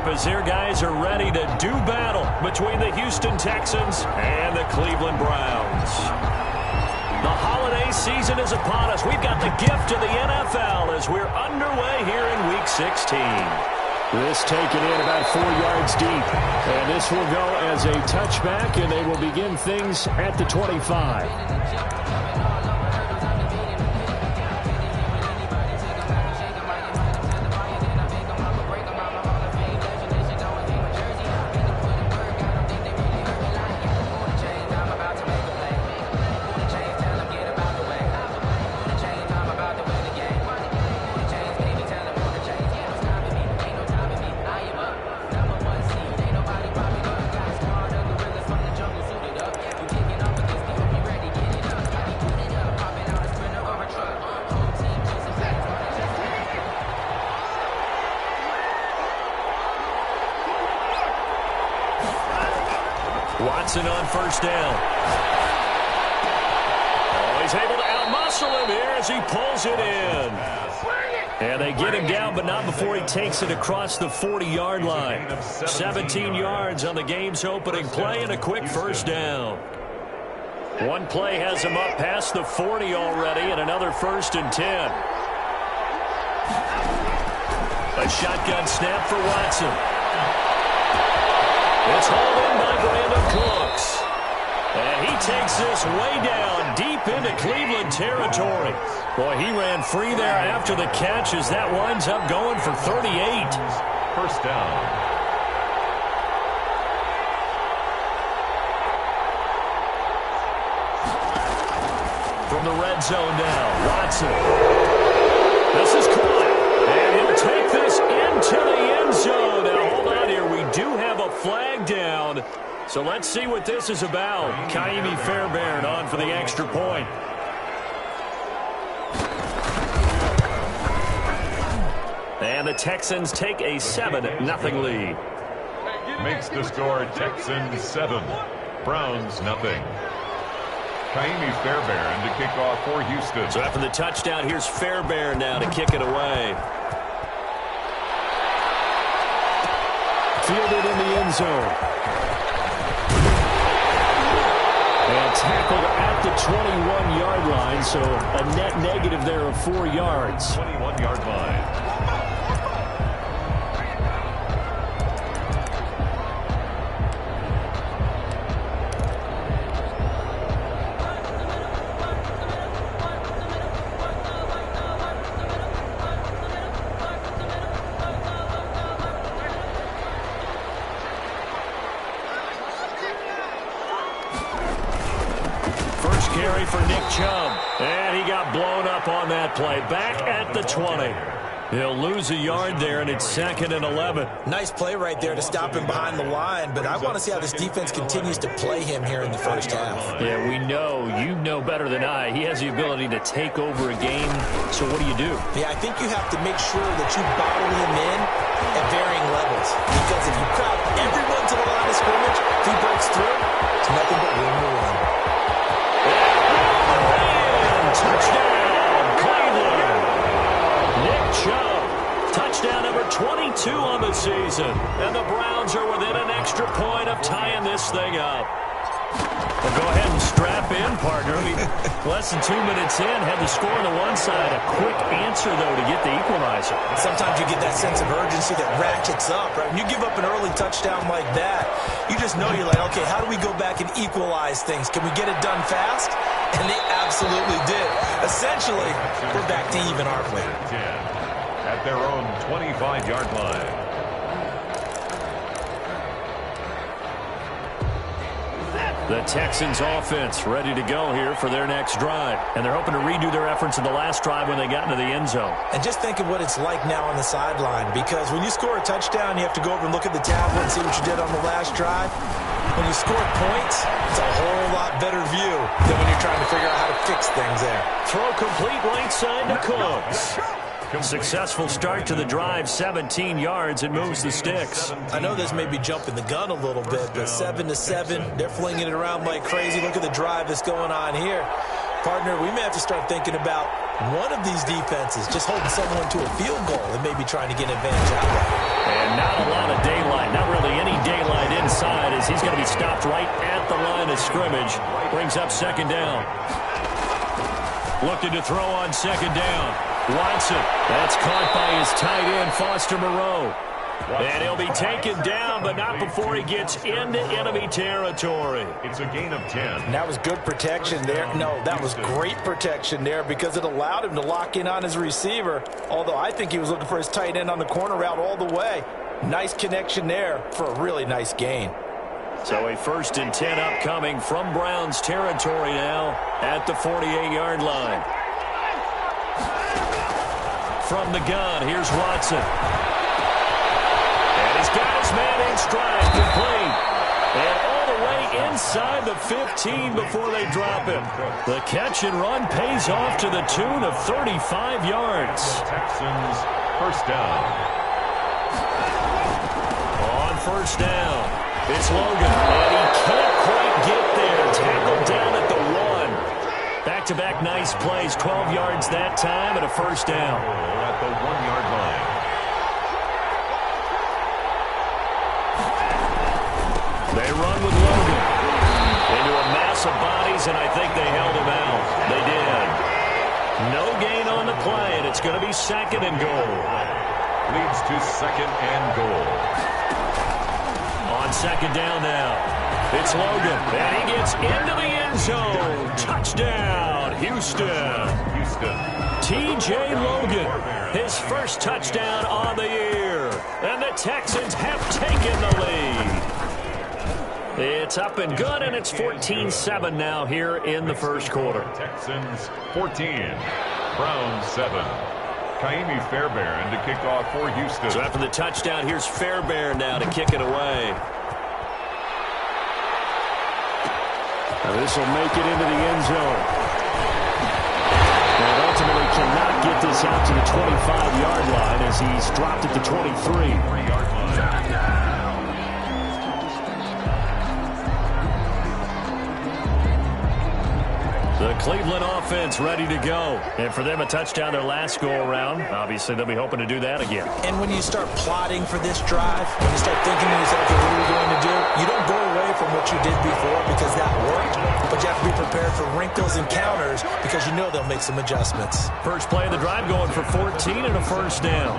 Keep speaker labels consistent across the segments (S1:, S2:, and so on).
S1: up as their guys are ready to do battle between the Houston Texans and the Cleveland Browns. The holiday season is upon us. We've got the gift of the NFL as we're underway here in Week 16.
S2: This taken in about 4 yards deep. And this will go as a touchback, and they will begin things at the 25.
S1: Watson on first down. Oh, he's able to outmuscle him here as he pulls it in. And they get him down, but not before he takes it across the 40-yard line. 17 yards on the game's opening play and a quick first down. One play has him up past the 40 already, and another 1st and 10. A shotgun snap for Watson. It's hauled in by Brandon Cooks. And he takes this way down deep into Cleveland territory. Boy, he ran free there after the catch as that winds up going for 38.
S3: First down.
S1: From the red zone now, Watson. This is caught. And he'll take this into the end zone. Now, hold on here. We do have a flag down. So let's see what this is about. Kaimi Fairbairn on for the extra point. And the Texans take a 7-0 lead.
S3: Makes the score Texans 7, Browns nothing. Kaimi Fairbairn to kick off for Houston.
S1: So after the touchdown, here's Fairbairn now to kick it away.
S2: Fielded in the end zone. And tackled at the 21-yard line, so a net negative there of 4 yards.
S3: 21-yard line.
S1: Carry for Nick Chubb. And he got blown up on that play. Back at the 20. He'll lose a yard there, and it's 2nd and 11.
S4: Nice play right there to stop him behind the line, but I want to see how this defense continues to play him here in the first half.
S1: Yeah, we know. You know better than I. He has the ability to take over a game. So what do you do?
S4: Yeah, I think you have to make sure that you bottle him in at varying levels. Because if you crowd everyone to the line of scrimmage, if he breaks through, it's nothing but room to run.
S1: Touchdown, Cleveland. Nick Chubb, touchdown number 22 on the season. And the Browns are within an extra point of tying this thing up. Well, go ahead and strap in, partner. I mean, less than 2 minutes in, had the score on the one side. A quick answer, though, to get the equalizer.
S4: Sometimes you get that sense of urgency that ratchets up, right? When you give up an early touchdown like that, you just know you're like, okay, how do we go back and equalize things? Can we get it done fast? And they absolutely did. Essentially, we're back to even our play.
S3: At their own 25-yard line.
S1: The Texans offense ready to go here for their next drive. And they're hoping to redo their efforts in the last drive when they got into the end zone.
S4: And just think of what it's like now on the sideline, because when you score a touchdown, you have to go over and look at the tablet and see what you did on the last drive. When you score points, it's a whole lot better view than when you're trying to figure out how to fix things there.
S1: Throw complete right side to Cooks. Successful start to the drive, 17 yards. It moves the sticks.
S4: I know this may be jumping the gun a little bit, but 7-7, they're flinging it around like crazy. Look at the drive that's going on here. Partner, we may have to start thinking about one of these defenses just holding someone to a field goal and maybe trying to get an advantage out of it.
S1: And not a lot of daylight stopped right at the line of scrimmage. Brings up second down. Looking to throw on second down. Watson. That's caught by his tight end, Foster Moreau. And he'll be taken down, but not before he gets into enemy territory.
S3: It's a gain of 10.
S4: And that was good protection there. No, that was great protection there because it allowed him to lock in on his receiver. Although I think he was looking for his tight end on the corner route all the way. Nice connection there for a really nice gain.
S1: So a 1st and 10 upcoming from Browns territory now at the 48-yard line. From the gun, here's Watson. And he's got his man in stride, complete. And all the way inside the 15 before they drop him. The catch and run pays off to the tune of 35 yards.
S3: Texans first down.
S1: On first down, it's Logan. And he can't quite get there. Tackled down at the 1. Back-to-back nice plays. 12 yards that time and a first down.
S3: At the 1-yard line.
S1: They run with Logan into a mass of bodies, and I think they held him out. They did. No gain on the play, and it's going to be 2nd and goal.
S3: Leads to 2nd and goal.
S1: On 2nd down now, it's Logan, and he gets into the end zone. Touchdown, Houston. T.J. Logan, his first touchdown on the year, and the Texans have taken the lead. It's up and good, and it's 14-7 now here in the first quarter.
S3: Texans 14, Browns 7. Kaimi Fairbairn to kick off for Houston.
S1: So after the touchdown, here's Fairbairn now to kick it away.
S2: Now this will make it into the end zone. And ultimately cannot get this out to the 25-yard line as he's dropped at the 23.
S3: 3-yard line.
S1: The Cleveland offense ready to go. And for them, a touchdown their last go-around. Obviously, they'll be hoping to do that again.
S4: And when you start plotting for this drive, when you start thinking to yourself, okay, what are we going to do? You don't go away from what you did before because that worked. But you have to be prepared for wrinkles and counters because you know they'll make some adjustments.
S1: First play of the drive going for 14 and a first down.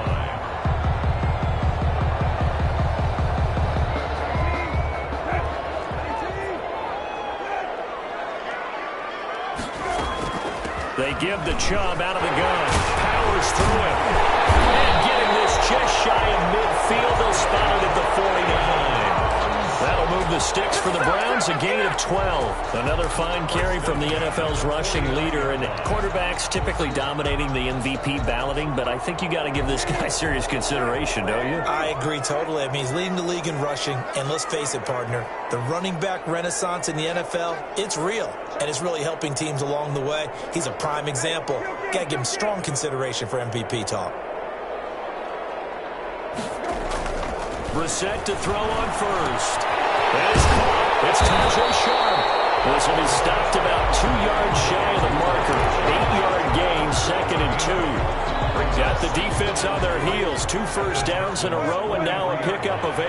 S1: They give the Chubb out of the gun. Powers through it. And getting this just shy of midfield. They'll spot it at the 49. That'll move the sticks for the Browns. A gain of 12. Another fine carry from the NFL's rushing leader. And quarterbacks typically dominating the MVP balloting. But I think you got to give this guy serious consideration, don't you?
S4: I agree totally. I mean, he's leading the league in rushing. And let's face it, partner, the running back renaissance in the NFL, it's real. And it's really helping teams along the way. He's a prime example. Got to give him strong consideration for MVP talk.
S1: Brissett to throw on first. That is caught. It's Tajay Sharp. This will be stopped about 2 yards shy of the marker. 8-yard gain, 2nd and 2. Got the defense on their heels. 2 first downs in a row, and now a pickup of 8.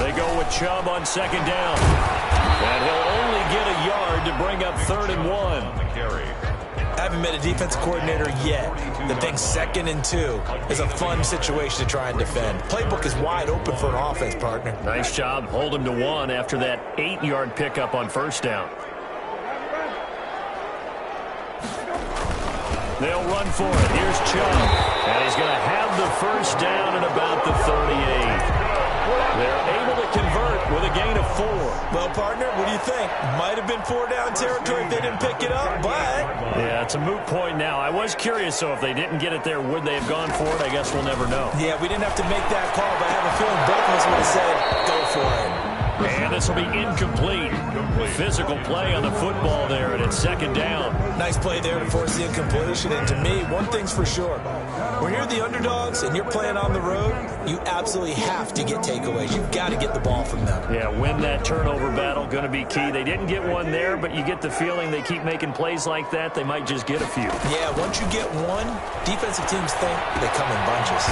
S1: They go with Chubb on 2nd down. And he'll only get a yard to bring up 3rd and 1.
S3: On the carry.
S4: I haven't met a defensive coordinator yet that thinks 2nd and 2 is a fun situation to try and defend. Playbook is wide open for an offense, partner.
S1: Nice job. Hold him to 1 after that 8-yard pickup on first down. They'll run for it. Here's Chubb. And he's going to have the first down at about the 38. They're able to convert with a gain of 4.
S4: Well, partner, what do you think? Might have been 4-down territory if they didn't pick it up, but...
S1: Yeah, it's a moot point now. I was curious, so if they didn't get it there, would they have gone for it? I guess we'll never know.
S4: Yeah, we didn't have to make that call, but I have a feeling both of us would have said, go for it.
S1: And this will be incomplete. Physical play on the football there, and it's 2nd down.
S4: Nice play there to force the incompletion. And to me, one thing's for sure. When you're the underdogs and you're playing on the road, you absolutely have to get takeaways. You've got to get the ball from them.
S1: Yeah, win that turnover battle, going to be key. They didn't get one there, but you get the feeling they keep making plays like that, they might just get a few.
S4: Yeah, once you get one, defensive teams think they come in bunches.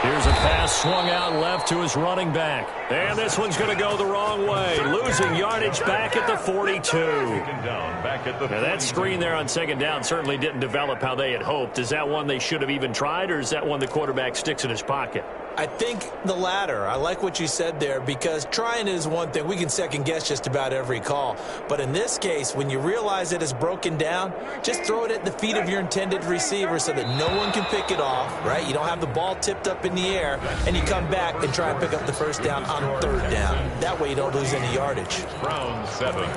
S1: Here's a pass Pass swung out left to his running back. And this one's going to go the wrong way. Losing yardage back at the 42. Now that screen there on second down certainly didn't develop how they had hoped. Is that one they should have even tried, or is that one the quarterback sticks in his pocket?
S4: I think the latter. I like what you said there, because trying is one thing. We can second-guess just about every call. But in this case, when you realize it is broken down, just throw it at the feet of your intended receiver so that no one can pick it off, right? You don't have the ball tipped up in the air, and you come back and try and pick up the first down on third down. That way you don't lose any yardage.
S3: Round 7.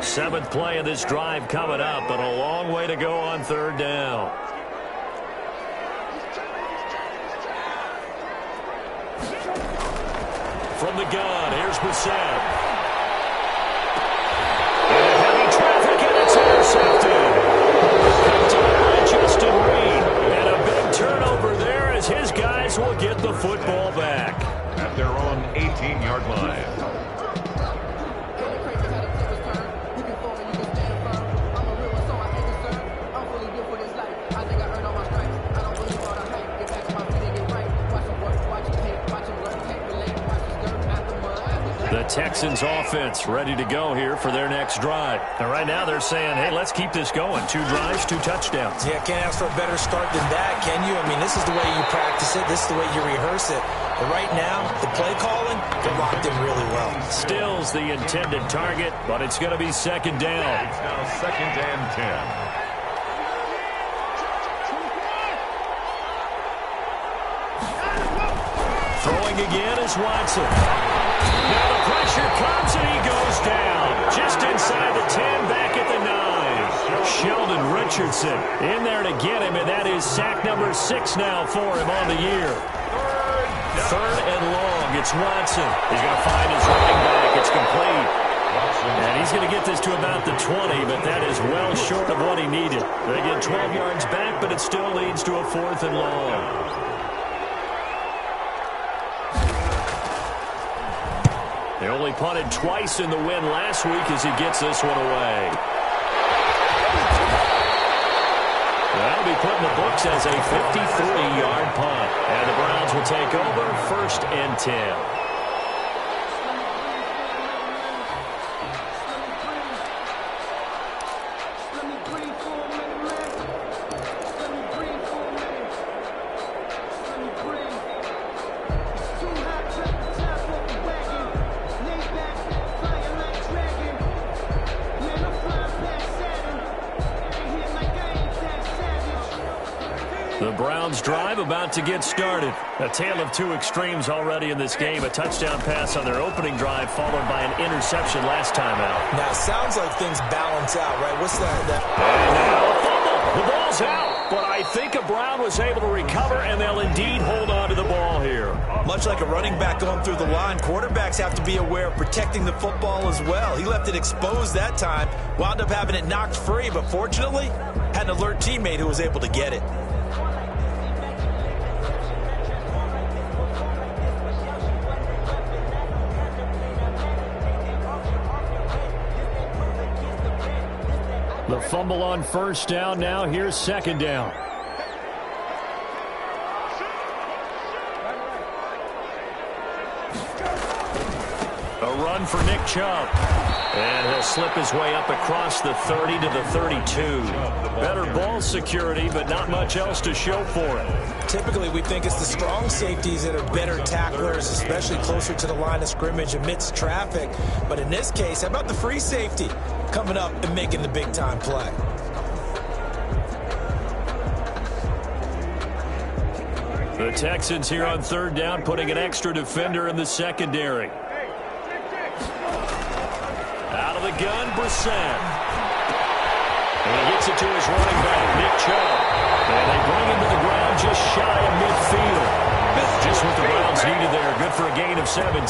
S1: Seventh play of this drive coming up, but a long way to go on third down. From the gun, here's Brissett. And heavy traffic, and it's intercepted. Picked up by Justin Reed. And a big turnover there as his guys will get the football back.
S3: At their own 18-yard line.
S1: The Texans offense ready to go here for their next drive. And right now they're saying, hey, let's keep this going. 2 drives, 2 touchdowns.
S4: Yeah, can't ask for a better start than that, can you? I mean, this is the way you practice it. This is the way you rehearse it. But right now, the play calling, they're locked in really well.
S1: Still's the intended target, but it's going to be second down.
S3: It's now 2nd and 10.
S1: Throwing again is Watson. Now the pressure comes and he goes down. Just inside the 10, back at the 9. Sheldon Richardson in there to get him, and that is sack number 6 now for him on the year. Third and long. It's Watson. He's going to find his running back. It's complete. And he's going to get this to about the 20, but that is well short of what he needed. They get 12 yards back, but it still leads to a 4th and long. They only punted twice in the win last week as he gets this one away. That'll be put in the books as a 53-yard punt. And the Browns will take over 1st and 10. The Browns drive about to get started. A tale of 2 extremes already in this game. A touchdown pass on their opening drive followed by an interception last time out.
S4: Now, it sounds like things balance out, right? What's that?
S1: And now a fumble. The ball's out. But I think a Brown was able to recover, and they'll indeed hold on to the ball here.
S4: Much like a running back going through the line, quarterbacks have to be aware of protecting the football as well. He left it exposed that time, wound up having it knocked free, but fortunately, had an alert teammate who was able to get it.
S2: The fumble on first down. Now here's second down.
S1: A run for Nick Chubb. And he'll slip his way up across the 30 to the 32. Better ball security, but not much else to show for it.
S4: Typically, we think it's the strong safeties that are better tacklers, especially closer to the line of scrimmage amidst traffic. But in this case, how about the free safety coming up and making the big-time play?
S1: The Texans here on third down, putting an extra defender in the secondary. Out of the gun, Brissett. And he gets it to his running back, Nick Chubb. And they bring him to the ground just shy of midfield. Just what the Browns needed there. Good for a gain of 17.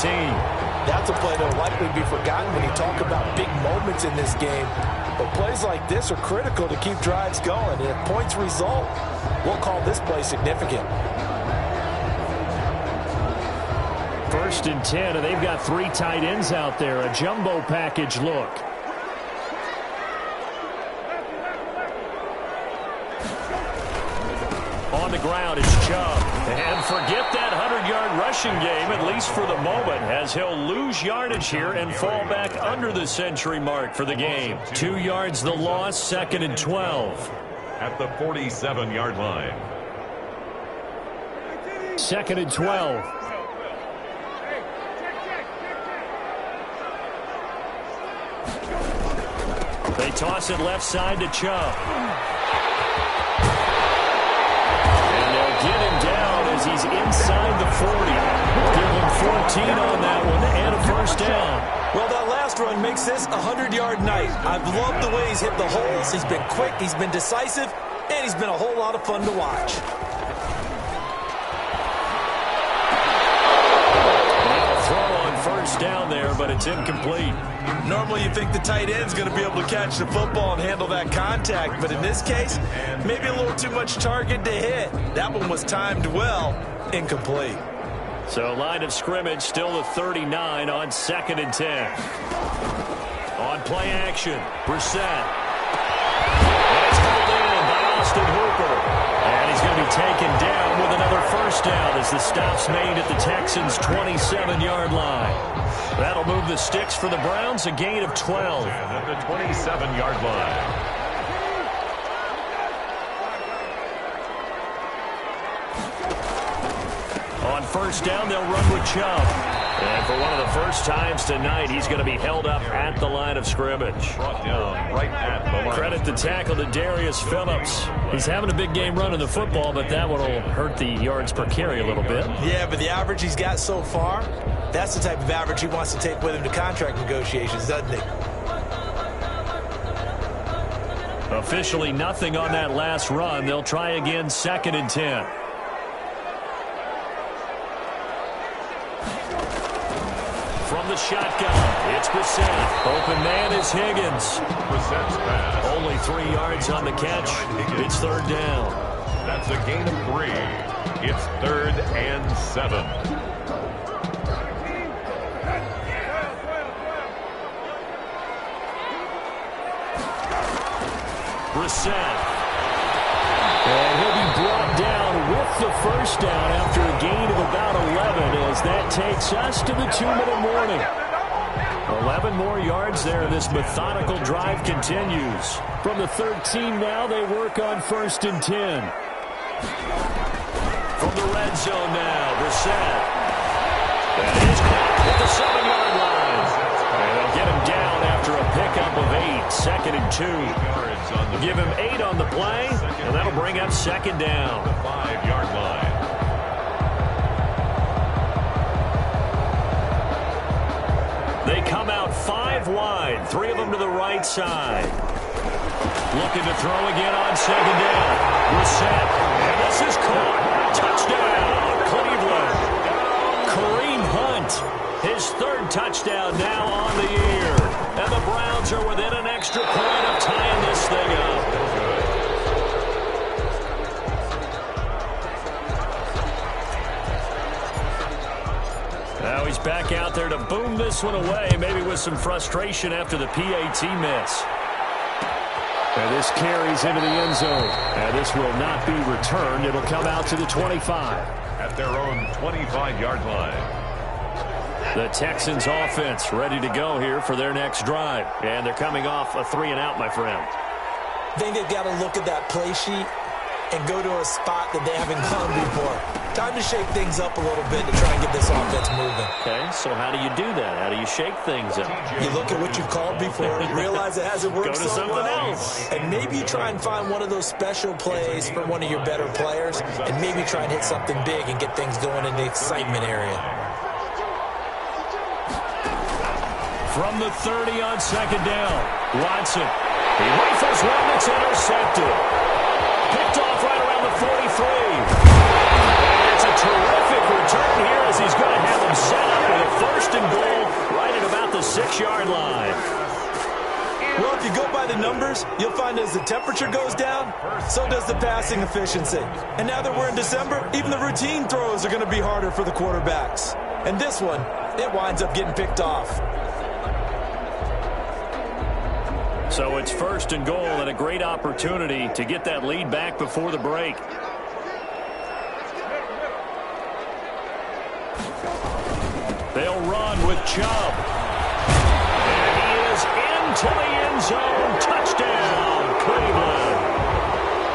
S4: That's a play that will likely be forgotten when you talk about big moments in this game. But plays like this are critical to keep drives going. And if points result, we'll call this play significant.
S2: 1st and 10, and they've got 3 tight ends out there. A jumbo package look.
S1: on the ground. It's Chubb. And forget that 100-yard rushing game, at least for the moment, as he'll lose yardage here and fall back under the century mark for the game. 2 yards the loss, 2nd and 12.
S3: At the 47-yard line.
S2: 2nd and 12.
S1: They toss it left side to Chubb. And they'll get him down as he's inside the 40. Give him 14 on that one and a first down.
S4: Well, that last run makes this a 100-yard night. I've loved the way he's hit the holes. He's been quick, he's been decisive, and he's been a whole lot of fun to watch.
S1: First down there, but it's incomplete.
S4: Normally you think the tight end's going to be able to catch the football and handle that contact, but in this case, maybe a little too much target to hit. That one was timed well, incomplete.
S1: So line of scrimmage still the 39 on 2nd and 10. On play action, Brissett. And it's held in by Austin Hooper. And he's going to be taken down with another first down as the stop's made at the Texans' 27-yard line. That'll move the sticks for the Browns, a gain of 12.
S3: At the 27-yard line.
S1: On first down, they'll run with Chubb. And for one of the first times tonight, he's going to be held up at the line of scrimmage.
S3: Brought down right at the line.
S1: Credit the tackle to Darius Phillips. He's having a big game running the football, but that one will hurt the yards per carry a little bit.
S4: Yeah, but the average he's got so far, that's the type of average he wants to take with him to contract negotiations, doesn't he?
S1: Officially nothing on that last run. They'll try again, 2nd and 10. From the shotgun, it's Brissett. Open man is Higgins.
S3: Brissett's pass.
S1: Only 3 yards on the catch. It's 3rd down.
S3: That's a gain of 3. It's 3rd and 7.
S1: Brissett. And he'll be brought down with the first down after a gain of about 11 as that takes us to the 2-minute warning. 11 more yards there. This methodical drive continues.
S2: From the 13 now, they work on 1st and 10.
S1: From the red zone now, Brissett. That is caught at the 7-yard line. And they'll get him down after a pickup of 8. 2nd and 2. Give him 8 on the play, and that'll bring up 2nd down.
S3: The 5-yard line.
S1: They come out 5 wide, 3 of them to the right side. Looking to throw again on 2nd down. Brissett, and this is caught. Touchdown, Cleveland. Kareem Hunt, his 3rd touchdown now on the year. And the Browns are within an extra point of tying this thing up. Now he's back out there to boom this one away, maybe with some frustration after the PAT miss.
S2: And this carries into the end zone. And this will not be returned. It'll come out to the 25.
S3: At their own 25-yard line.
S1: The Texans offense ready to go here for their next drive. And they're coming off a 3-and-out, my friend.
S4: I think they've got to look at that play sheet and go to a spot that they haven't gone before. Time to shake things up a little bit to try and get this offense moving.
S1: Okay, so how do you do that? How do you shake things up?
S4: You look at what you've called before, realize it hasn't worked
S1: Go to
S4: so
S1: something
S4: well,
S1: else.
S4: and maybe you try and find one of those special plays for one of your better players, and maybe try and hit something big and get things going in the excitement area.
S1: From the 30 on 2nd down, Watson. He rifles one that's intercepted. Picked off right around the 43. And it's a terrific return here as he's going to have him set up with a 1st and goal right at about the 6-yard line.
S4: Well, if you go by the numbers, you'll find as the temperature goes down, so does the passing efficiency. And now that we're in December, even the routine throws are going to be harder for the quarterbacks. And this one, it winds up getting picked off.
S1: So it's 1st and goal and a great opportunity to get that lead back before the break. They'll run with Chubb. And he is into the end zone. Touchdown, Cleveland.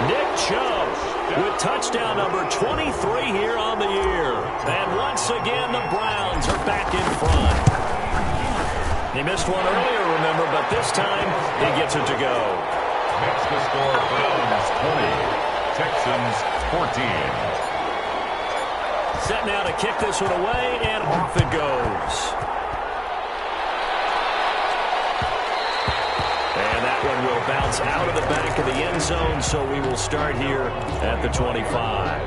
S1: Nick Chubb with touchdown number 23 here on the year. And once again, the Browns are back in front. He missed one earlier, remember, but this time he gets it to go.
S3: Makes the score Browns 20, Texans 14.
S1: Set now to kick this one away, and off it goes. And that one will bounce out of the back of the end zone, so we will start here at the 25.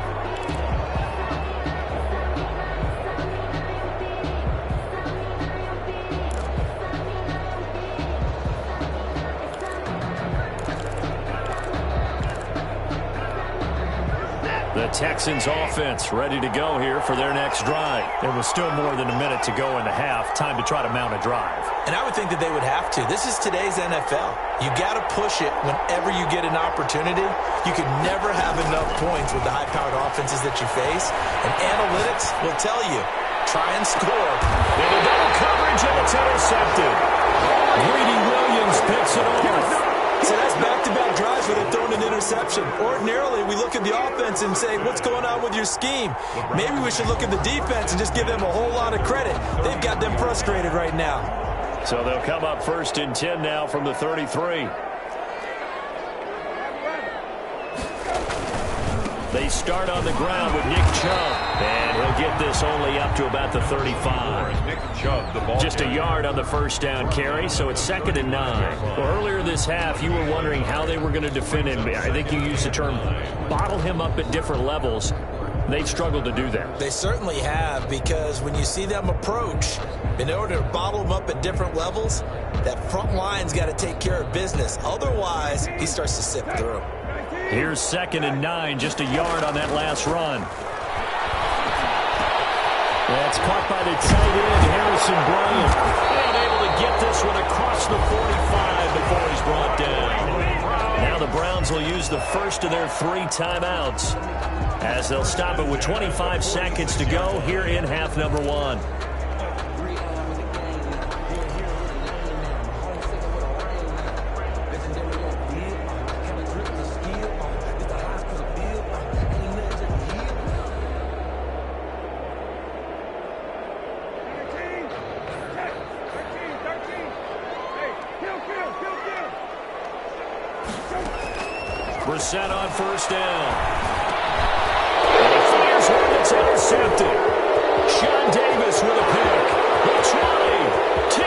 S1: The Texans offense ready to go here for their next drive. There was still more than a minute to go in the half. Time to try to mount a drive.
S4: And I would think that they would have to. This is today's NFL. You got to push it whenever you get an opportunity. You could never have enough points with the high-powered offenses that you face. And analytics will tell you, try and score.
S1: Into double coverage, and it's intercepted. Greedy Williams picks it off.
S4: So that's back-to-back drives where they're throwing an interception. Ordinarily, we look at the offense and say, what's going on with your scheme? Maybe we should look at the defense and just give them a whole lot of credit. They've got them frustrated right now.
S1: So they'll come up 1st and 10 now from the 33. They start on the ground with Nick Chubb, and he'll get this only up to about the 35.
S3: Nick Chubb, the ball
S1: Just a yard on the first down carry, so it's 2nd and 9. Well, earlier this half, you were wondering how they were going to defend him. I think you used the term bottle him up at different levels. They've struggled to do that.
S4: They certainly have, because when you see them approach, in order to bottle them up at different levels, that front line's got to take care of business. Otherwise, he starts to sift through.
S1: Here's 2nd and 9, just a yard on that last run. That's caught by the tight end, Harrison Bryant. And able to get this one across the 45 before he's brought down. Now the Browns will use the first of their 3 timeouts as they'll stop it with 25 seconds to go here in half number 1. Brissett on 1st down. And he fires one that's intercepted. Sean Davis with a pick. The 20, 10,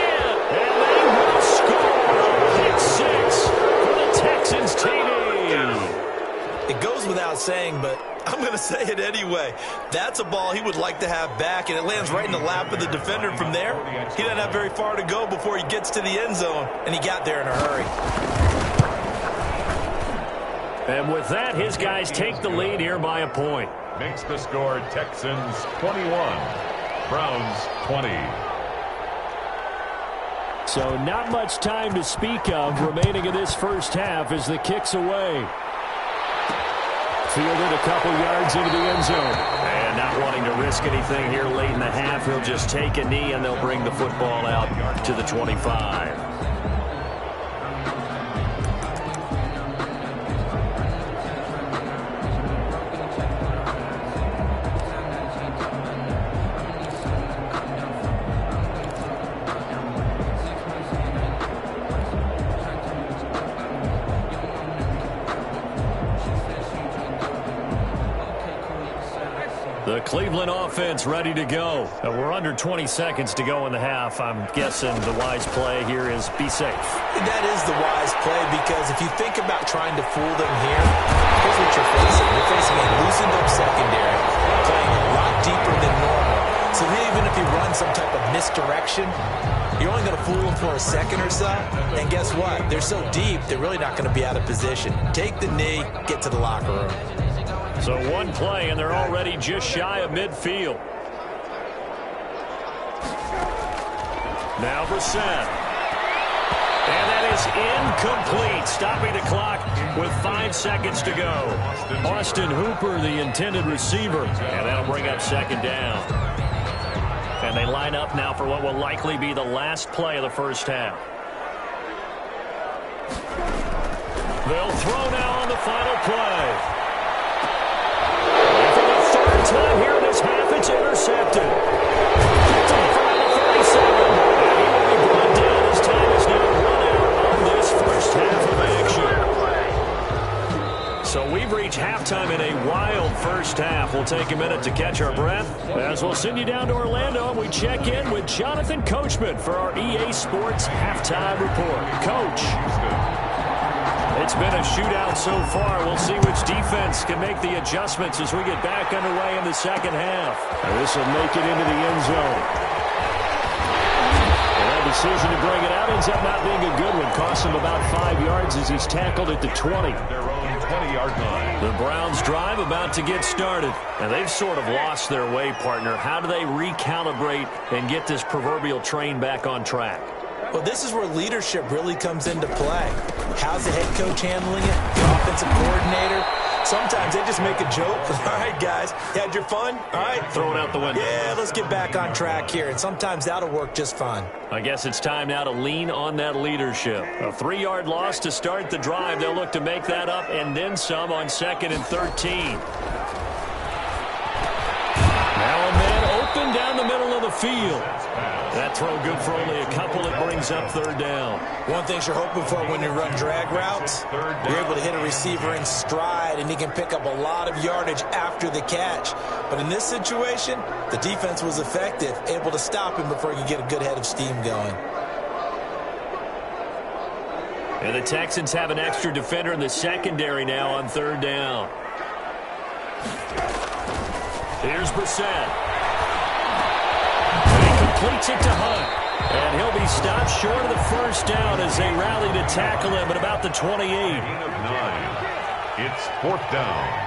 S1: and they will score. Pick 6 for the Texans TV.
S4: It goes without saying, but I'm going to say it anyway. That's a ball he would like to have back, and it lands right in the lap of the defender from there. He doesn't have very far to go before he gets to the end zone, and he got there in a hurry.
S1: And with that, his guys take the lead here by a point.
S3: Makes the score Texans 21, Browns 20.
S2: So not much time to speak of remaining in this first half as the kick's away. Fielded a couple yards into the end zone.
S1: And not wanting to risk anything here late in the half, he'll just take a knee and they'll bring the football out to the 25. The Cleveland offense ready to go. We're under 20 seconds to go in the half. I'm guessing the wise play here is be safe.
S4: That is the wise play, because if you think about trying to fool them here, here's what you're facing. You're facing a loosened up secondary, playing a lot deeper than normal. So even if you run some type of misdirection, you're only going to fool them for a second or so. And guess what? They're so deep, they're really not going to be out of position. Take the knee, get to the locker room.
S1: So one play, and they're already just shy of midfield. Now Brissett. And that is incomplete, stopping the clock with 5 seconds to go. Austin Hooper, the intended receiver, and that'll bring up 2nd down. And they line up now for what will likely be the last play of the first half. They'll throw now on the final play. And for the third time here in this half, it's intercepted. To the final 37. And he will be brought down as time is now run out on this first half of action. So we've reached halftime in a wild first half. We'll take a minute to catch our breath as we'll send you down to Orlando and we check in with Jonathan Coachman for our EA Sports Halftime Report. Coach, it's been a shootout so far. We'll see which defense can make the adjustments as we get back underway in the second half.
S2: And this will make it into the end zone. And that decision to bring it out ends up not being a good one. Cost him about 5 yards as he's tackled at the 20.
S3: Their own 20-yard line.
S1: The Browns drive about to get started. And they've sort of lost their way, partner. How do they recalibrate and get this proverbial train back on track?
S4: Well, this is where leadership really comes into play. How's the head coach handling it? The offensive coordinator? Sometimes they just make a joke. All right, guys, you had your fun? All right.
S1: Throw it out the window.
S4: Yeah, let's get back on track here. And sometimes that'll work just fine.
S1: I guess it's time now to lean on that leadership. A 3-yard loss to start the drive. They'll look to make that up and then some on 2nd and 13. Now a man open down the middle of the field. That throw good for only a couple. It brings up 3rd down.
S4: One thing you're hoping for when you run drag routes, you're able to hit a receiver in stride, and he can pick up a lot of yardage after the catch. But in this situation, the defense was effective, able to stop him before he could get a good head of steam going.
S1: And the Texans have an extra defender in the secondary now on 3rd down. Here's Brissett. Completes it to Hunt. And he'll be stopped short of the 1st down as they rally to tackle him at about the 28.
S3: Gain of 9. It's 4th down.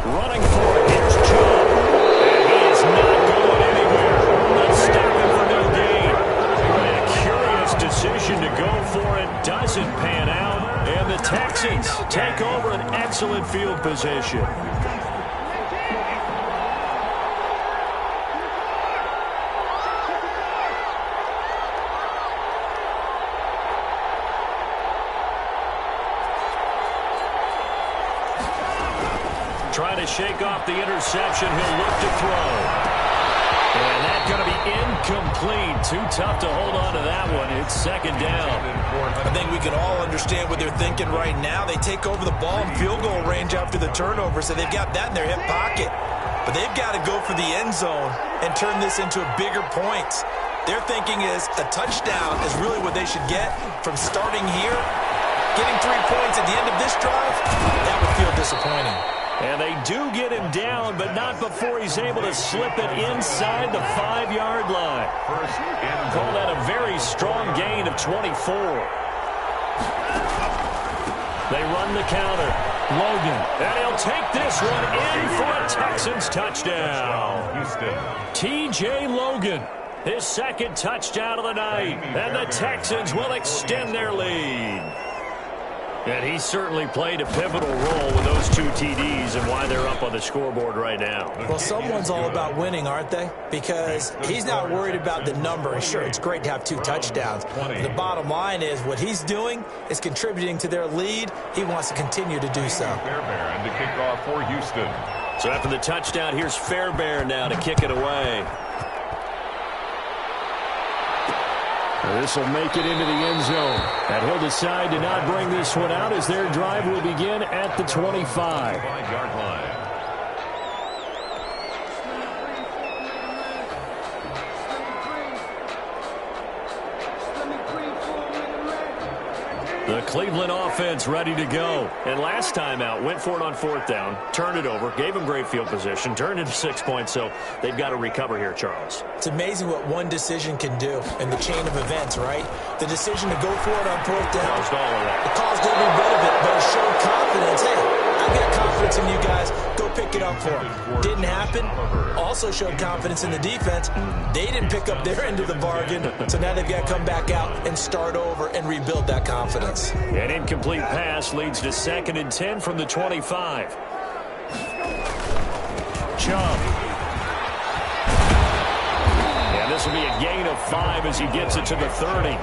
S1: Running for it. Here's Chubb. And he is not going anywhere. Let's stop him for no gain. And a curious decision to go for it doesn't pan out. And the Texans take over an excellent field position. Trying to shake off the interception. He'll look to throw. And that's going to be incomplete. Too tough to hold on to that one. It's 2nd down.
S4: I think we can all understand what they're thinking right now. They take over the ball in field goal range after the turnover, so they've got that in their hip pocket. But they've got to go for the end zone and turn this into a bigger points. Their thinking is a touchdown is really what they should get from starting here. Getting 3 points at the end of this drive, that would feel disappointing.
S1: And they do get him down, but not before he's able to slip it inside the 5-yard line. Call that a very strong gain of 24. They run the counter. Logan. And he'll take this one in for a Texans touchdown. T.J. Logan, his 2nd touchdown of the night. And the Texans will extend their lead. And he certainly played a pivotal role with those 2 TDs and why they're up on the scoreboard right now.
S4: Well, someone's all about winning, aren't they? Because he's not worried about the number. Sure, it's great to have 2 touchdowns. The bottom line is what he's doing is contributing to their lead. He wants to continue to do so.
S3: Fairbairn to kick off for Houston.
S1: So after the touchdown, here's Fairbairn now to kick it away.
S2: This will make it into the end zone. And he'll decide to not bring this one out as their drive will begin at the 25.
S3: 5-yard line.
S1: The Cleveland offense ready to go. And last time out, went for it on 4th down, turned it over, gave them great field position, turned into 6 points, so they've got to recover here, Charles.
S4: It's amazing what one decision can do in the chain of events, right? The decision to go for it on 4th down.
S1: Caused all of that.
S4: It caused every bit of it, but it showed confidence. Hey, I've got confidence in you guys. Go pick it up for them. Didn't happen. Also showed confidence in the defense. They didn't pick up their end of the bargain, so now they've got to come back out and start over and rebuild that confidence.
S1: An incomplete pass leads to 2nd and 10 from the 25. Chubb. And this will be a gain of 5 as he gets it to the 30.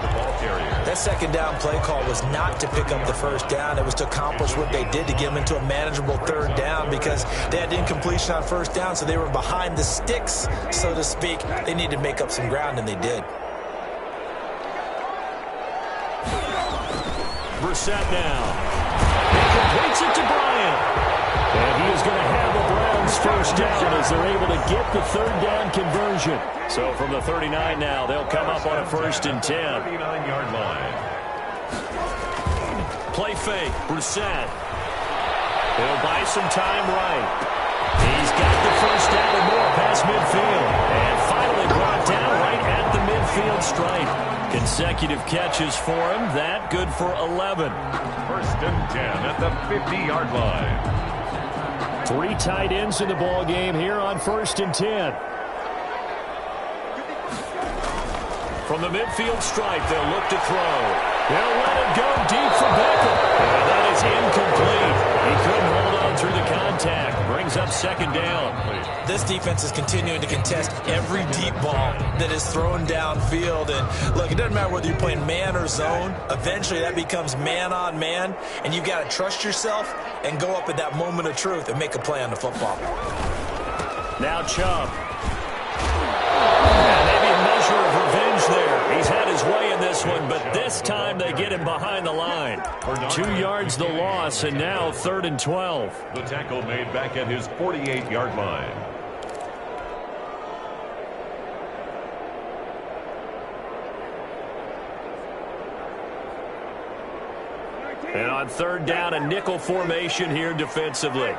S4: That second down play call was not to pick up the first down. It was to accomplish what they did to get them into a manageable 3rd down because they had incompletion on 1st down, so they were behind the sticks, so to speak. They needed to make up some ground, and they did.
S1: Brissett now. He completes it to Bryant. And he is going to have a Browns first down as they're able to get the 3rd down conversion. So from the 39 now, they'll come up on a 1st and 10.
S3: 39-yard line.
S1: Play fake, Brissett. He'll buy some time right. He's got the first down and more past midfield. And finally brought down right at the midfield stripe. Consecutive catches for him. That good for 11.
S3: 1st and 10 at the 50-yard line.
S2: 3 tight ends in the ball game here on 1st and 10.
S1: From the midfield stripe, they'll look to throw. They'll let it go deep for Beckham. And that is incomplete. He couldn't hold on through the contact. Brings up 2nd down.
S4: This defense is continuing to contest every deep ball that is thrown downfield. And look, it doesn't matter whether you're playing man or zone. Eventually, that becomes man on man. And you've got to trust yourself and go up at that moment of truth and make a play on the football.
S1: Now Chubb. And maybe a measure of revenge there. He's had his way in this one, but this time they get him behind the line. 2 yards the loss, and now 3rd and 12.
S3: The tackle made back at his 48-yard line.
S1: And on 3rd down, a nickel formation here defensively.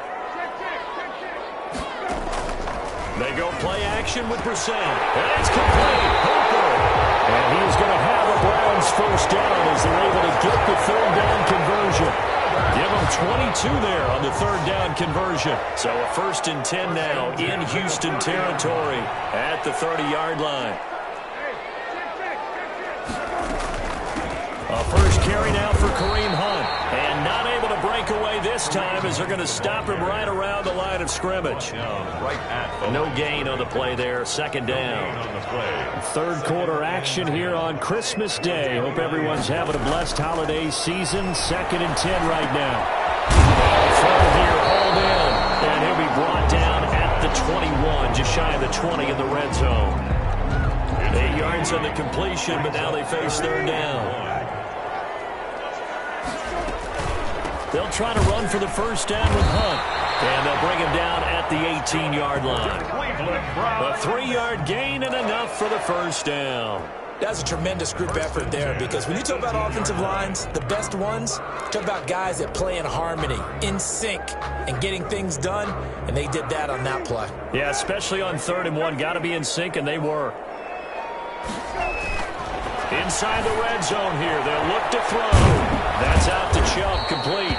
S1: They go play action with Brissett. And it's complete. Hooper. And he's going to have a Browns first down as they're able to get the 3rd down conversion. Give them 22 there on the 3rd down conversion. So a 1st and 10 now in Houston territory at the 30-yard line. A first carry now for Kareem Hunt. And not able to break away this time as they're going to stop him right around the line of scrimmage. No gain on the play there. 2nd down.
S2: 3rd quarter action here on Christmas Day. Hope everyone's having a blessed holiday season. 2nd and 10 right now.
S1: Throw here, hauled in. And he'll be brought down at the 21, just shy of the 20 in the red zone. 8 yards on the completion, but now they face 3rd down. They'll try to run for the first down with Hunt. And they'll bring him down at the 18-yard line. A 3-yard gain and enough for the first down.
S4: That's a tremendous group effort there because when you talk about offensive lines, the best ones, talk about guys that play in harmony, in sync, and getting things done, and they did that on that play.
S1: Yeah, especially on 3rd and 1. Got to be in sync, and they were. Inside the red zone here. They'll look to throw. That's out to Chubb, complete.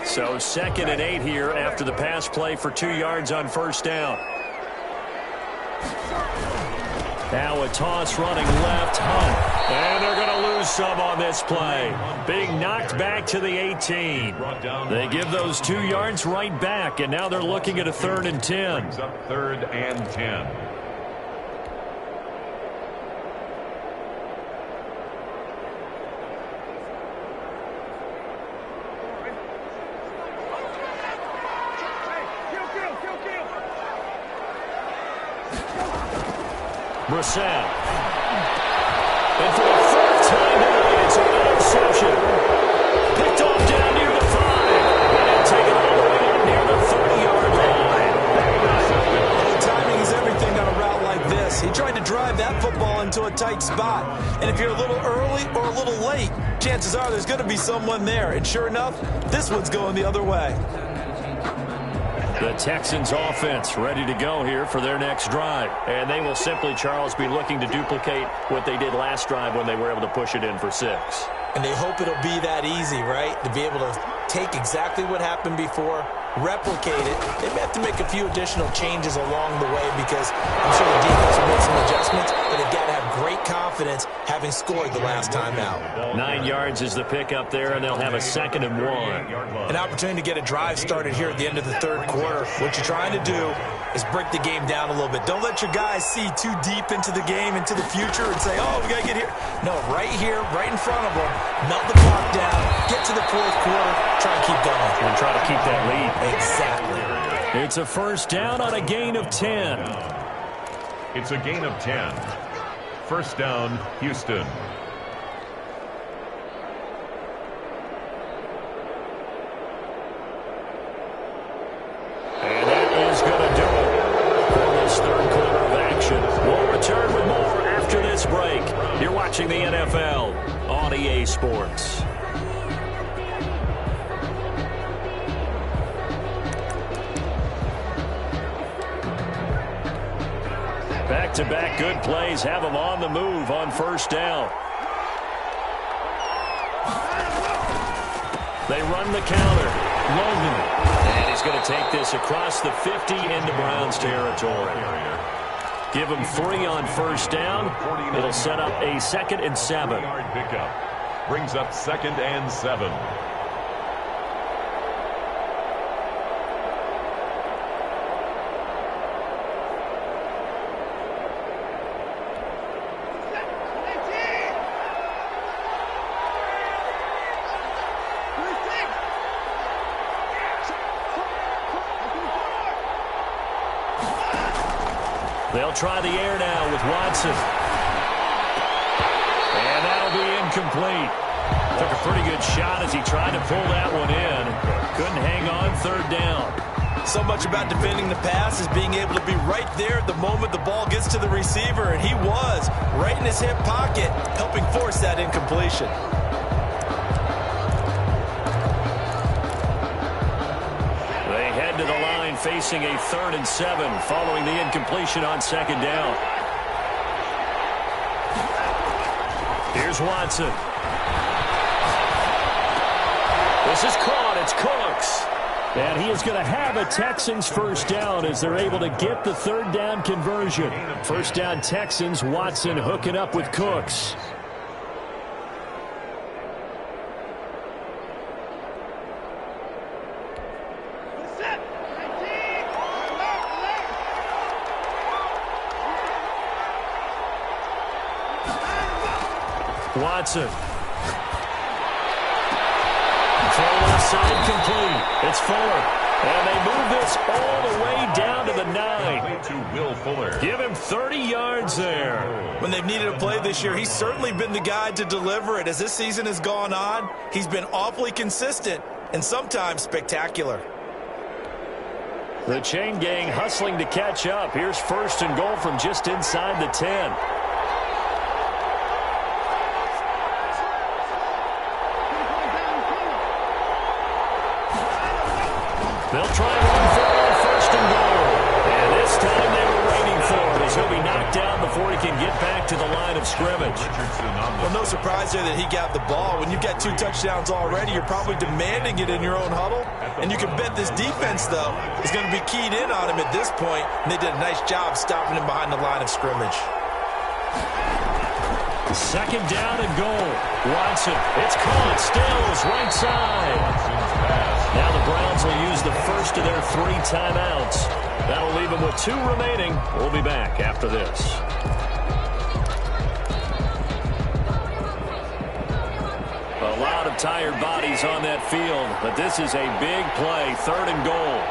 S1: So 2nd and 8 here after the pass play for 2 yards on 1st down. Now a toss running left, Hunt. And they're going to lose some on this play. Being knocked back to the 18. They give those 2 yards right back, and now they're looking at a 3rd and 10.
S3: Brings up 3rd and 10.
S1: Brissett. And for the 4th time today, it's an interception. Picked off down near the 5. And taken all the way up near the 30-yard line.
S4: Timing is everything on a route like this. He tried to drive that football into a tight spot. And if you're a little early or a little late, chances are there's going to be someone there. And sure enough, this one's going the other way.
S1: The Texans offense ready to go here for their next drive.
S2: And they will simply, Charles, be looking to duplicate what they did last drive when they were able to push it in for 6.
S4: And they hope it'll be that easy, right? To be able to take exactly what happened before, replicate it. They may have to make a few additional changes along the way because I'm sure the defense will make some adjustments, but they've got to have great confidence having scored the last time out.
S2: 9 yards is the pickup there, and they'll have a 2nd and 1.
S4: An opportunity to get a drive started here at the end of the third quarter. What you're trying to do is break the game down a little bit. Don't let your guys see too deep into the game, into the future, and say, oh, we got to get here. No, right here, right in front of them, melt the clock down, get to the fourth quarter, try and keep going.
S2: And try to keep that lead.
S4: Exactly.
S1: It's a first down on a gain of 10.
S3: It's a gain of 10. First down, Houston.
S1: And that is going to do it for this third quarter of action. We'll return with more after this break. You're watching the NFL on EA Sports. Back-to-back good plays have them on the move on first down. They run the counter. Logan. And he's going to take this across the 50 into Browns territory. Give him 3 on first down. It'll set up a 2nd and 7.
S3: Pickup brings up 2nd and 7.
S1: They'll try the air now with Watson. And that'll be incomplete. Took a pretty good shot as he tried to pull that one in. Couldn't hang on third down.
S4: So much about defending the pass is being able to be right there at the moment the ball gets to the receiver, and he was right in his hip pocket, helping force that incompletion.
S1: To the line facing a 3rd and 7 following the incompletion on 2nd down. Here's Watson. This is caught. It's Cooks. And he is going to have a Texans first down as they're able to get the 3rd down conversion. First down Texans, Watson hooking up with Cooks. Watson. Throw inside complete. It's Fuller. And they move this all the way down to the 9.
S3: To Will Fuller.
S1: Give him 30 yards there.
S4: When they've needed a play this year, he's certainly been the guy to deliver it. As this season has gone on, he's been awfully consistent and sometimes spectacular.
S1: The chain gang hustling to catch up. Here's 1st and goal from just inside the 10. They'll try one for 1st and goal. And this time they were waiting for it as he'll be knocked down before he can get back to the line of scrimmage.
S4: Well, no surprise there that he got the ball. When you've got 2 touchdowns already, you're probably demanding it in your own huddle. And you can bet this defense, though, is going to be keyed in on him at this point. And they did a nice job stopping him behind the line of scrimmage.
S1: 2nd down and goal. Watson. It's caught. Stills right side. Now the Browns will use the first of their 3 timeouts. That'll leave them with 2 remaining. We'll be back after this. A lot of tired bodies on that field, but this is a big play. 3rd and goal.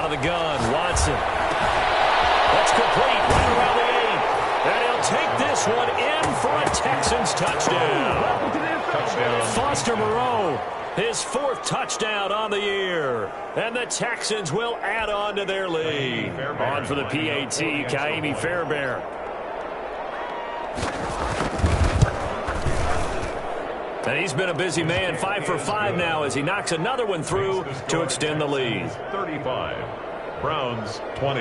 S1: The gun, Watson. That's complete right around the 8. And he'll take this one in for a Texans touchdown. Foster Moreau. His 4th touchdown on the year. And the Texans will add on to their lead. On for the PAT, Kaimi Fairbairn. And he's been a busy man, 5 for 5 now as he knocks another one through to extend the lead.
S3: 35, Browns 20.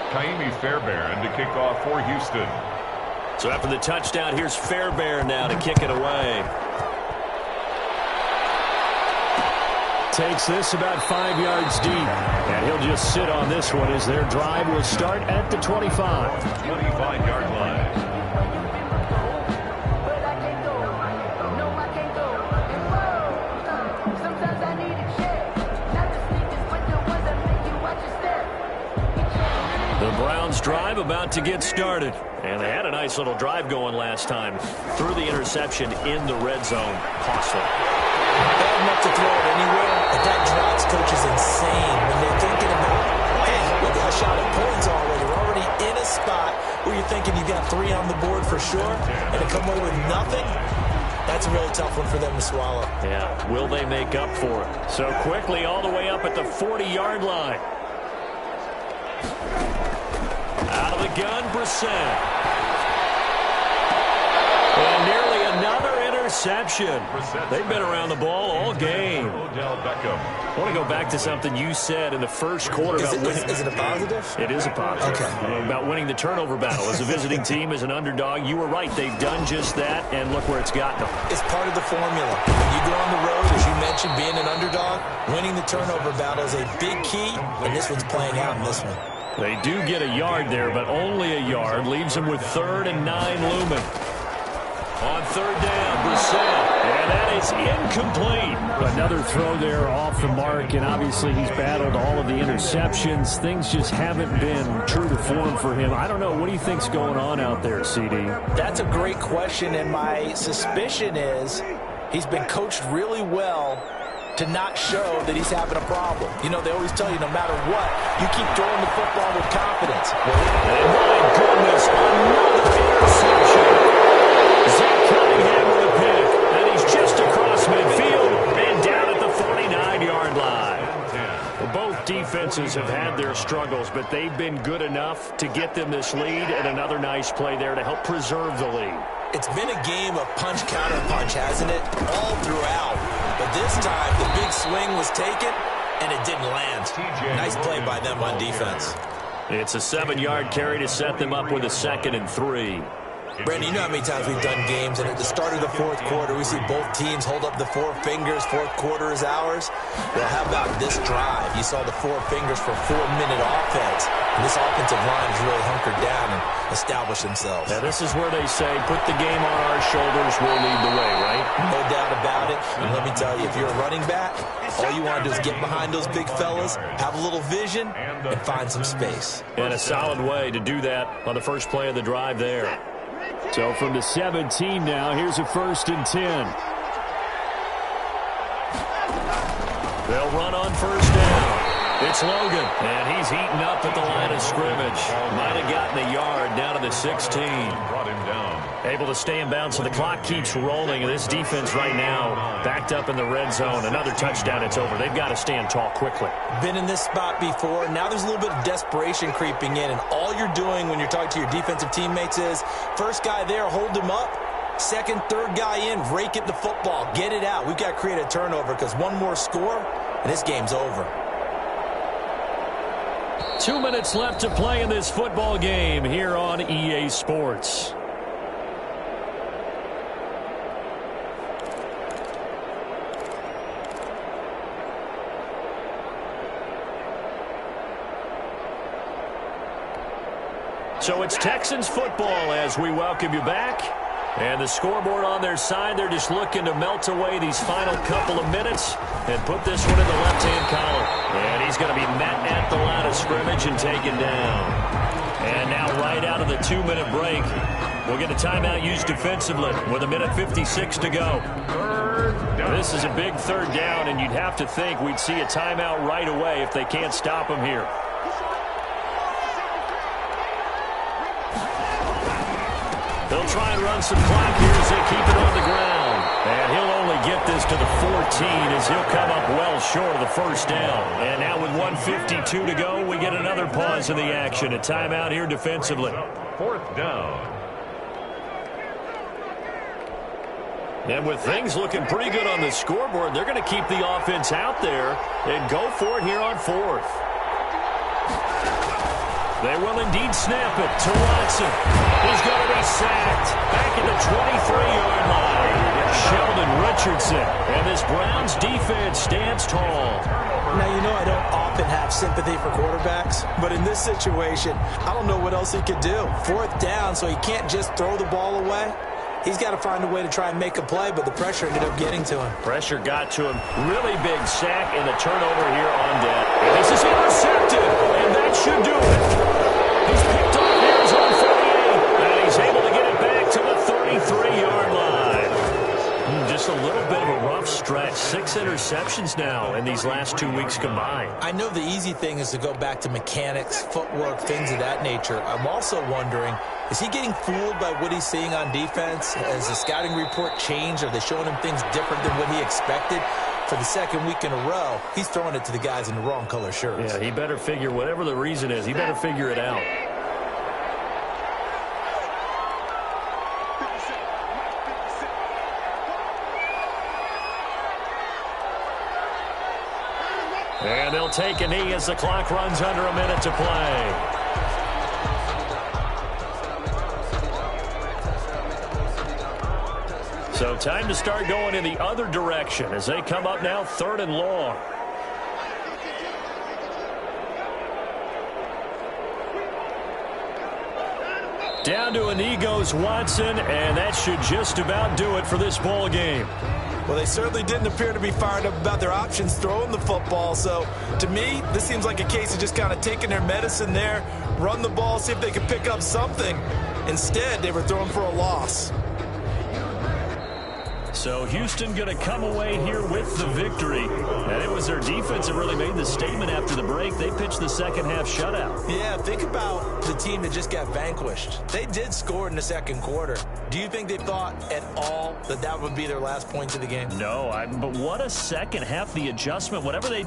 S3: Kaimi Fairbairn to kick off for Houston.
S1: So after the touchdown, here's Fairbairn now to kick it away.
S2: Takes this about 5 yards deep. And he'll just sit on this one as their drive will start at the 25.
S3: 25-yard line.
S1: The Browns drive about to get started. And they had a nice little drive going last time. Threw the interception in the red zone. Costly.
S4: Bad enough to throw it anywhere, but that drives coaches insane when they're thinking about, hey, we got a shot at points already. We're already in a spot where you're thinking you got 3 on the board for sure, and to come away with nothing, that's a really tough one for them to swallow.
S1: Yeah, will they make up for it? So quickly all the way up at the 40-yard line. Out of the gun, Brissett. And nearly another interception. They've been around the ball all game. I want to go back to something you said in the first quarter.
S4: Is it a positive?
S1: It is a positive.
S4: Okay.
S1: About winning the turnover battle. As a visiting team, as an underdog, you were right. They've done just that, and look where it's gotten them.
S4: It's part of the formula. When you go on the road, as you mentioned, being an underdog, winning the turnover battle is a big key, and this one's playing out in this one.
S1: They do get a yard there, but only a yard. Leaves them with 3rd and 9 looming. On 3rd down, Brissett. And that is incomplete.
S2: Another throw there off the mark, and obviously he's battled all of the interceptions. Things just haven't been true to form for him. I don't know. What do you think's going on out there, CD?
S4: That's a great question, and my suspicion is he's been coached really well to not show that he's having a problem. You know, they always tell you no matter what, you keep throwing the football with confidence.
S1: And my goodness, another interception. Zach Cunningham with a pick, and he's just across midfield and down at the 49-yard line. Well, both defenses have had their struggles, but they've been good enough to get them this lead, and another nice play there to help preserve the lead.
S4: It's been a game of punch-counter-punch, hasn't it? All throughout. But this time, the big swing was taken, and it didn't land. Nice play by them on defense.
S1: It's a 7-yard carry to set them up with a 2nd and 3.
S4: Brandon, you know how many times we've done games, and at the start of the 4th quarter, we see both teams hold up the 4 fingers, 4th quarter is ours. Well, how about this drive? You saw the 4 fingers for 4-minute offense, and this offensive line has really hunkered down and established themselves.
S1: Now, this is where they say, put the game on our shoulders, we'll lead the way, right?
S4: No doubt about it, and let me tell you, if you're a running back, all you want to do is get behind those big fellas, have a little vision, and find some space.
S1: And a solid way to do that on the first play of the drive there.
S2: So from the 17 now, here's a 1st and 10.
S1: They'll run on 1st down. It's Logan, and he's heating up at the line of scrimmage. Might have gotten a yard down to the 16.
S3: Brought him down.
S1: Able to stay in bounds, so the clock keeps rolling. This defense right now backed up in the red zone. Another touchdown, it's over. They've got to stand tall quickly.
S4: Been in this spot before. Now there's a little bit of desperation creeping in, and all you're doing when you're talking to your defensive teammates is, first guy there, hold him up. Second, third guy in, rake at the football. Get it out. We've got to create a turnover because one more score, and this game's over.
S1: 2 minutes left to play in this football game here on EA Sports. So it's Texans football as we welcome you back. And the scoreboard on their side, they're just looking to melt away these final couple of minutes and put this one in the left-hand column. And he's going to be met at the line of scrimmage and taken down. And now right out of the 2-minute break, we'll get a timeout used defensively with 1:56 to go. This is a big 3rd down, and you'd have to think we'd see a timeout right away if they can't stop him here. They'll try and run some clock here as they keep it on the ground. And he'll only get this to the 14 as he'll come up well short of the first down. And now with 1:52 to go, we get another pause in the action. A timeout here defensively.
S3: Fourth down.
S1: And with things looking pretty good on the scoreboard, they're going to keep the offense out there and go for it here on fourth. They will indeed snap it to Watson. He's going to be sacked back at the 23-yard line. Sheldon Richardson. And this Browns defense stands tall.
S4: Now, you know I don't often have sympathy for quarterbacks, but in this situation, I don't know what else he could do. Fourth down, so he can't just throw the ball away. He's got to find a way to try and make a play, but the pressure ended up getting to him.
S1: Pressure got to him. Really big sack and the turnover here on deck. And this is intercepted, and that should do it. He's picked off here his own 48, and he's able to get it back to the 33-yard line. Just a little bit of a rough stretch. 6 interceptions now in these last 2 weeks combined.
S4: I know the easy thing is to go back to mechanics, footwork, things of that nature. I'm also wondering, is he getting fooled by what he's seeing on defense? Has the scouting report changed? Are they showing him things different than what he expected? For the second week in a row, he's throwing it to the guys in the wrong color shirts.
S1: Yeah, he better figure, whatever the reason is, he better figure it out. And they'll take a knee as the clock runs under a minute to play. So time to start going in the other direction as they come up now 3rd and long. Down to a knee goes Watson, and that should just about do it for this ball game.
S4: Well, they certainly didn't appear to be fired up about their options throwing the football. So, to me, this seems like a case of just kind of taking their medicine there, run the ball, see if they can pick up something. Instead, they were throwing for a loss.
S1: So Houston going to come away here with the victory. And it was their defense that really made the statement after the break. They pitched the second half shutout.
S4: Yeah, think about the team that just got vanquished. They did score in the second quarter. Do you think they thought at all that that would be their last points of the game?
S1: No, but what a second half, the adjustment, whatever they